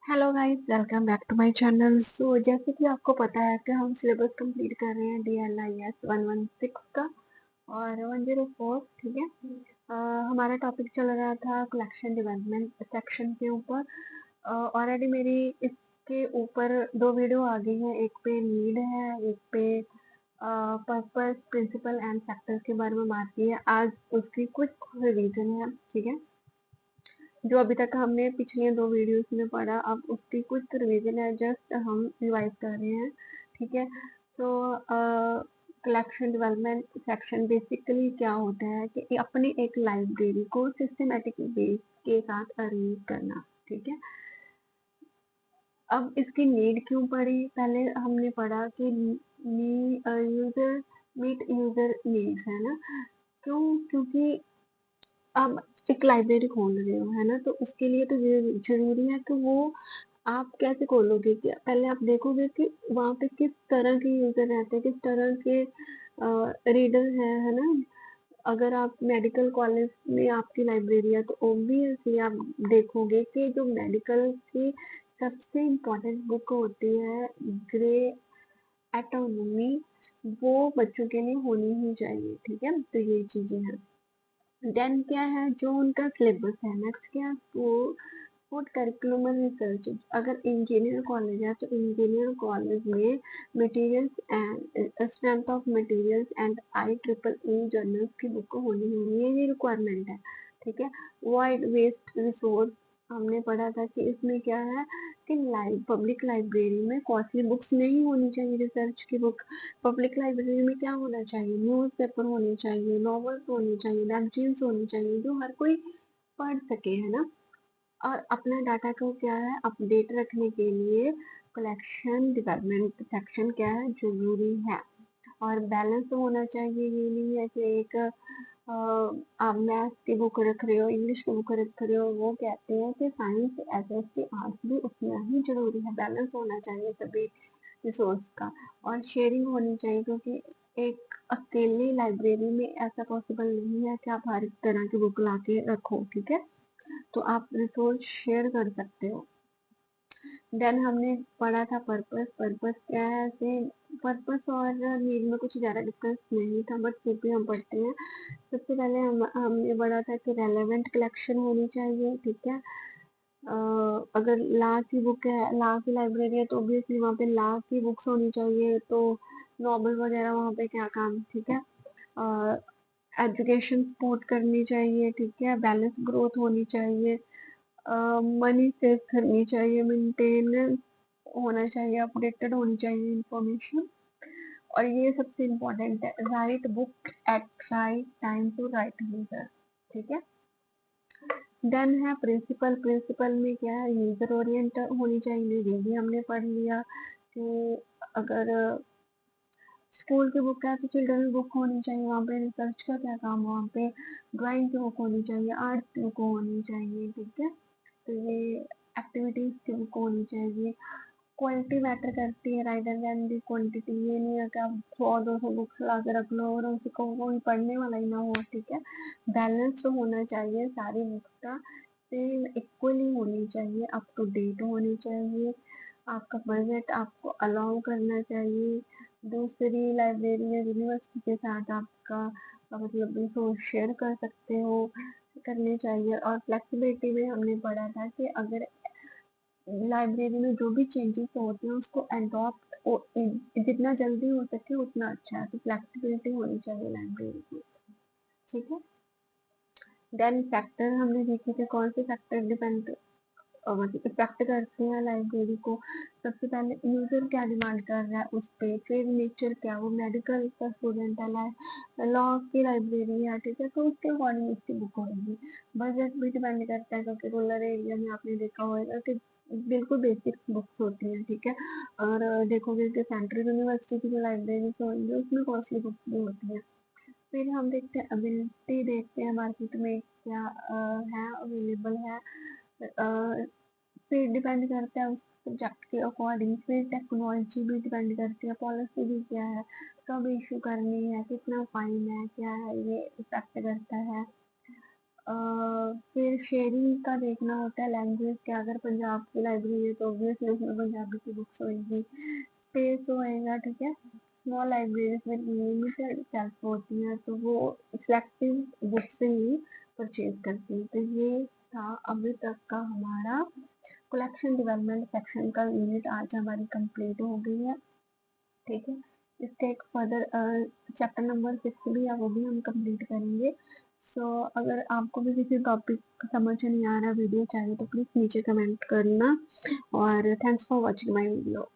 Hello guys, welcome back to my channel. So जैसे कि आपको पता है कि हम सिलेबस कंप्लीट कर रहे हैं DLIS 116 का और 104। ठीक है। हमारा टॉपिक चल रहा था कलेक्शन डेवलपमेंट सेक्शन के ऊपर। ऑलरेडी मेरी इसके ऊपर दो वीडियो आ गई हैं। एक पे नीड है, एक पे पर्पस, प्रिंसिपल एंड फैक्टर्स के बारे में बात की है। आज उसकी कुछ रिवीजन है। ठीक है। जो अभी तक हमने पिछले दो वीडियोस में पढ़ा, अब उसकी कुछ रिवीजन है, जस्ट हम रिवाइज कर रहे हैं। ठीक है। सो कलेक्शन डेवलपमेंट सेक्शन बेसिकली क्या होता है कि अपनी एक लाइब्रेरी को सिस्टमेटिक बेस के साथ अरेंज करना। ठीक है। अब इसकी नीड क्यों पड़ी? पहले हमने पढ़ा कि यूजर मीट यूजर नीड्स है ना। क्यों? क्योंकि आप एक लाइब्रेरी खोल रहे हो, है ना, तो उसके लिए तो ये जरूरी है कि वो आप कैसे खोलोगे। कि पहले आप देखोगे कि वहाँ पे किस तरह के यूजर रहते हैं, किस तरह के रीडर है ना। अगर आप मेडिकल कॉलेज में आपकी लाइब्रेरी है तो ऑब्वियसली आप देखोगे कि जो मेडिकल की सबसे इम्पोर्टेंट बुक होती है, ग्रे एटोनॉमी, वो बच्चों के लिए होनी ही चाहिए। ठीक है। तो ये चीजें हैं। देन क्या है, जो उनका सिलेबस है। नेक्स्ट क्या, वो फूड करिकुलम रिसर्च। अगर इंजीनियर कॉलेज है तो इंजीनियर कॉलेज में materials and strength of materials and IEEE journals की बुक होनी होनी है, ये रिक्वायरमेंट है। ठीक है। वाइड वेस्ट रिसोर्स, हमने पढ़ा था कि इसमें क्या है कि पब्लिक लाइब्रेरी में कॉस्टली बुक्स नहीं होनी चाहिए। रिसर्च की बुक पब्लिक लाइब्रेरी में क्या होना चाहिए, न्यूज़पेपर होने चाहिए, नॉवेल्स होने चाहिए, मैगजीन्स होनी चाहिए, जो हर कोई पढ़ सके, है ना। और अपना डाटा को क्या है, अपडेट रखने के लिए कलेक्शन डेवलपमेंट सेक्शन क्या है, जरूरी है। और बैलेंस तो होना चाहिए। ये नहीं है कि एक आप मैथ्स की बुक रख रहे हो, इंग्लिश की बुक रख रहे हो। वो कहते हैं कि साइंस SST आर्ट्स भी उतना ही जरूरी है। बैलेंस होना चाहिए सभी रिसोर्स का। और शेयरिंग होनी चाहिए, क्योंकि एक अकेली लाइब्रेरी में ऐसा पॉसिबल नहीं है कि आप हर एक तरह की बुक ला के रखो। ठीक है। तो आप रिसोर्स शेयर कर सकते हो। देन हमने पढ़ा था पर्पस। पर्पस क्या है ऐसे, पर्पस और नीड में कुछ ज़्यादा डिफरेंस नहीं था, बट फिर भी हम पढ़ते हैं। सबसे पहले हमने पढ़ा था कि रेलेवेंट कलेक्शन होनी चाहिए। ठीक है। अगर लॉ की बुक है, लॉ की लाइब्रेरी है, तो ऑब्वियसली वहाँ पे लॉ की बुक्स होनी चाहिए। तो नॉवल वगैरह वहाँ पे क्या काम। ठीक है। एजुकेशन सपोर्ट करनी चाहिए। ठीक है। बैलेंस ग्रोथ होनी चाहिए। मनी सेव करनी चाहिए, मेंटेनेंस होना चाहिए, अपडेटेड होनी चाहिए इंफॉर्मेशन। और ये सबसे इम्पोर्टेंट है, right book at right time to right user. ठीक है। देन है प्रिंसिपल। प्रिंसिपल में क्या है, यूजर ओरिएंट होनी चाहिए। ये भी हमने पढ़ लिया कि अगर स्कूल की बुक है तो चिल्ड्रन बुक होनी चाहिए। वहाँ पे रिसर्च का क्या काम, वहाँ पे ड्राइंग की बुक होनी चाहिए, आर्ट की बुक होनी चाहिए। ठीक है। तो ये एक्टिविटीज की बुक होनी चाहिए। क्वालिटी मैटर करती है राइटर देन दी क्वांटिटी। ये नहीं है कि आप 100-200 बुक्स ला के रख लो और उसको कोई पढ़ने वाला ही ना हो। ठीक है। बैलेंस तो होना चाहिए सारी बुक्स का, सेम इक्वली होनी चाहिए, अप टू डेट होनी चाहिए। आपका बजट आपको अलाउ करना चाहिए। दूसरी लाइब्रेरी या यूनिवर्सिटी के साथ आपका मतलब रिसोर्स शेयर कर सकते हो, करनी चाहिए। और फ्लेक्सिबिलिटी में हमने पढ़ा था कि अगर लाइब्रेरी में जो भी चेंजेस होते हैं उसको अडॉप्ट जितना जल्दी हो सके उतना अच्छा है। तो फ्लेक्सिबिलिटी होनी चाहिए लाइब्रेरी की। ठीक है। देन फैक्टर हमने देखे थे, कौन से फैक्टर डिपेंड मतलब इफेक्ट करते हैं लाइब्रेरी को। सबसे पहले यूजर क्या डिमांड कर रहा है उस पे, फिर नेचर क्या, वो मेडिकल का स्टूडेंट है, लॉ की लाइब्रेरी है। ठीक है। तो उसके अकॉर्डिंग उसकी बुक होगी। बजट भी डिपेंड करता है, क्योंकि रूरल एरिया में आपने देखा होगा कि बिल्कुल बेसिक बुक्स होती हैं। ठीक है। और देखोगे कि सेंट्रल यूनिवर्सिटी की जो लाइब्रेरी होंगी उसमें कॉस्टली बुक्स भी होती हैं। फिर हम देखते हैं अवेलेबिलिटी, देखते हैं मार्केट में क्या है, अवेलेबल है। फिर डिपेंड करता है उस सब्जेक्ट के अकॉर्डिंग। फिर टेक्नोलॉजी भी डिपेंड करती है, पॉलिसी भी क्या है, कब इशू करनी है, कितना फाइन है, क्या है, ये इफेक्ट करता है। फिर शेयरिंग का देखना होता है लैंग्वेज के, अगर पंजाब की लाइब्रेरी है तो ऑब्वियसली उसमें पंजाबी की बुक्स होएगी, स्पेस होएगा, ठीक है। स्मॉल लाइब्रेरीज में लिमिटेड सेल्फ होती हैं तो वो सिलेक्टिव बुक से ही परचेज करती हैं। तो ये था अभी तक का हमारा कलेक्शन डेवलपमेंट सेक्शन का यूनिट, आज हमारी कंप्लीट हो गई है, ठीक है। इसके एक फर्दर चैप्टर नंबर 6 भी है, वो भी हम कंप्लीट करेंगे। सो अगर आपको भी किसी टॉपिक समझ नहीं आ रहा, वीडियो चाहिए, तो प्लीज़ नीचे कमेंट करना। और thanks for watching my video.